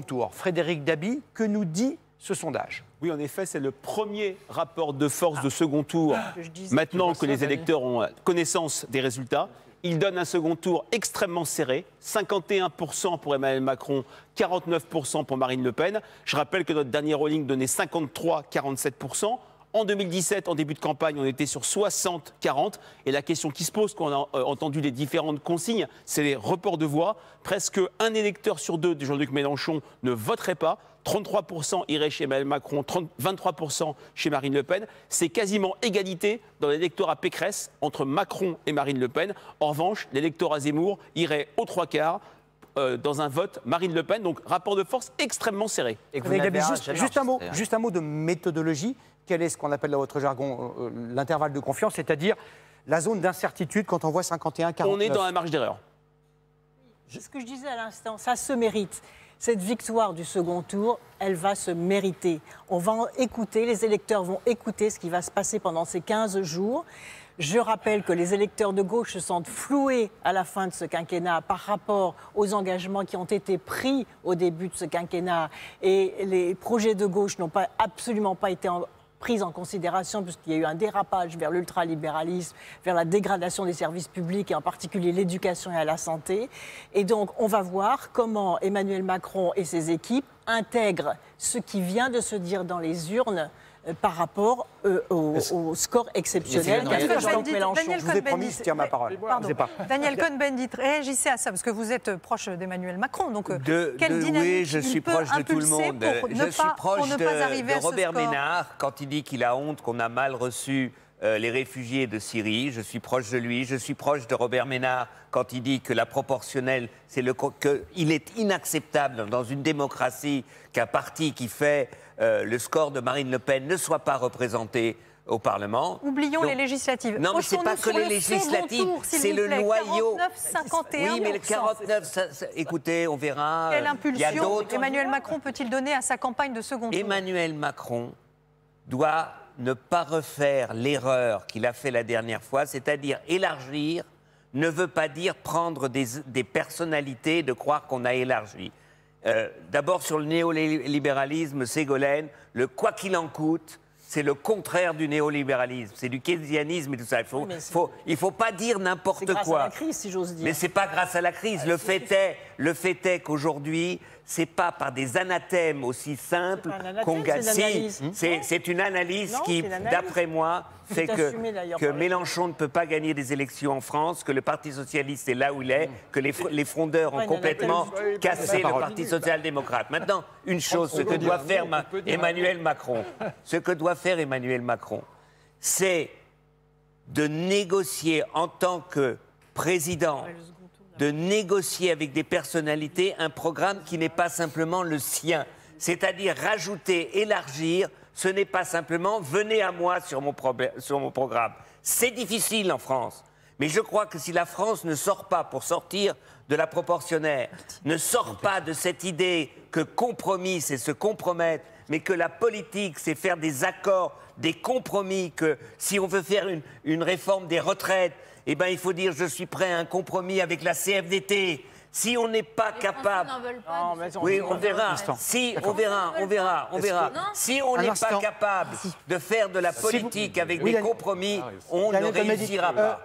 Tour. Frédéric Dabi, que nous dit ce sondage? Oui, en effet, c'est le premier rapport de force de second tour, maintenant que les électeurs ont connaissance des résultats. Il donne un second tour extrêmement serré, 51% pour Emmanuel Macron, 49% pour Marine Le Pen. Je rappelle que notre dernier rolling donnait 53-47%. En 2017, en début de campagne, on était sur 60-40. Et la question qui se pose, quand on a entendu les différentes consignes, c'est les reports de voix. Presque un électeur sur deux de Jean-Luc Mélenchon ne voterait pas. 33% irait chez Emmanuel Macron, 23% chez Marine Le Pen. C'est quasiment égalité dans l'électorat Pécresse entre Macron et Marine Le Pen. En revanche, l'électorat Zemmour irait aux trois quarts dans un vote Marine Le Pen. Donc, rapport de force extrêmement serré. Et juste un mot de méthodologie. Quel est ce qu'on appelle dans votre jargon l'intervalle de confiance, c'est-à-dire la zone d'incertitude quand on voit 51-49? On est dans la marge d'erreur. C'est ce que je disais à l'instant, ça se mérite. Cette victoire du second tour, elle va se mériter. On va écouter, les électeurs vont écouter ce qui va se passer pendant ces 15 jours. Je rappelle que les électeurs de gauche se sentent floués à la fin de ce quinquennat par rapport aux engagements qui ont été pris au début de ce quinquennat. Et les projets de gauche n'ont absolument pas été prise en considération puisqu'il y a eu un dérapage vers l'ultralibéralisme, vers la dégradation des services publics et en particulier l'éducation et la santé. Et donc, on va voir comment Emmanuel Macron et ses équipes intègrent ce qui vient de se dire dans les urnes par rapport au score exceptionnel qu'a fait Jean-Luc Mélenchon. Je vous ai promis, je tiens ma parole. Daniel Cohn-Bendit, réagissez à ça, parce que vous êtes proche d'Emmanuel Macron. Donc, quelle dynamique oui, je suis proche de tout le monde. Je suis proche de Robert Ménard, quand il dit qu'il a honte qu'on a mal reçu les réfugiés de Syrie. Je suis proche de lui. Je suis proche de Robert Ménard quand il dit que la proportionnelle, qu'il est inacceptable dans une démocratie qu'un parti qui fait le score de Marine Le Pen ne soit pas représenté au Parlement. Oublions les législatives. Non, mais ce n'est pas que les législatives, c'est le noyau. 49-51%. Oui, mais le 49, écoutez, on verra. Quelle impulsion Emmanuel Macron peut-il donner à sa campagne de second tour? Emmanuel Macron doit ne pas refaire l'erreur qu'il a fait la dernière fois, c'est-à-dire élargir ne veut pas dire prendre des personnalités, de croire qu'on a élargi. D'abord, sur le néolibéralisme, Ségolène, le quoi qu'il en coûte, c'est le contraire du néolibéralisme, c'est du keynésianisme et tout ça. Il faut pas dire n'importe quoi. C'est grâce à la crise, si j'ose dire. Mais c'est pas grâce à la crise. Le fait est qu'aujourd'hui, c'est pas par des anathèmes aussi simples qu'on gagne. C'est une analyse qui, d'après moi, fait que Mélenchon ne peut pas gagner des élections en France, que le Parti socialiste est là où il est, que les frondeurs ont complètement cassé le Parti social-démocrate. Maintenant, une chose, ce que doit faire Emmanuel Macron, c'est de négocier en tant que président, de négocier avec des personnalités un programme qui n'est pas simplement le sien. C'est-à-dire rajouter, élargir, ce n'est pas simplement « venez à moi sur mon programme ». C'est difficile en France. Mais je crois que si la France ne sort pas pour sortir de la proportionnelle, ne sort pas de cette idée que compromis, c'est se compromettre, mais que la politique, c'est faire des accords, des compromis, que si on veut faire une réforme des retraites, eh ben, il faut dire je suis prêt à un compromis avec la CFDT. Si on n'est pas capable... Oui, on verra. Si, on verra. Si on n'est pas capable de faire de la politique avec des compromis, on ne réussira pas.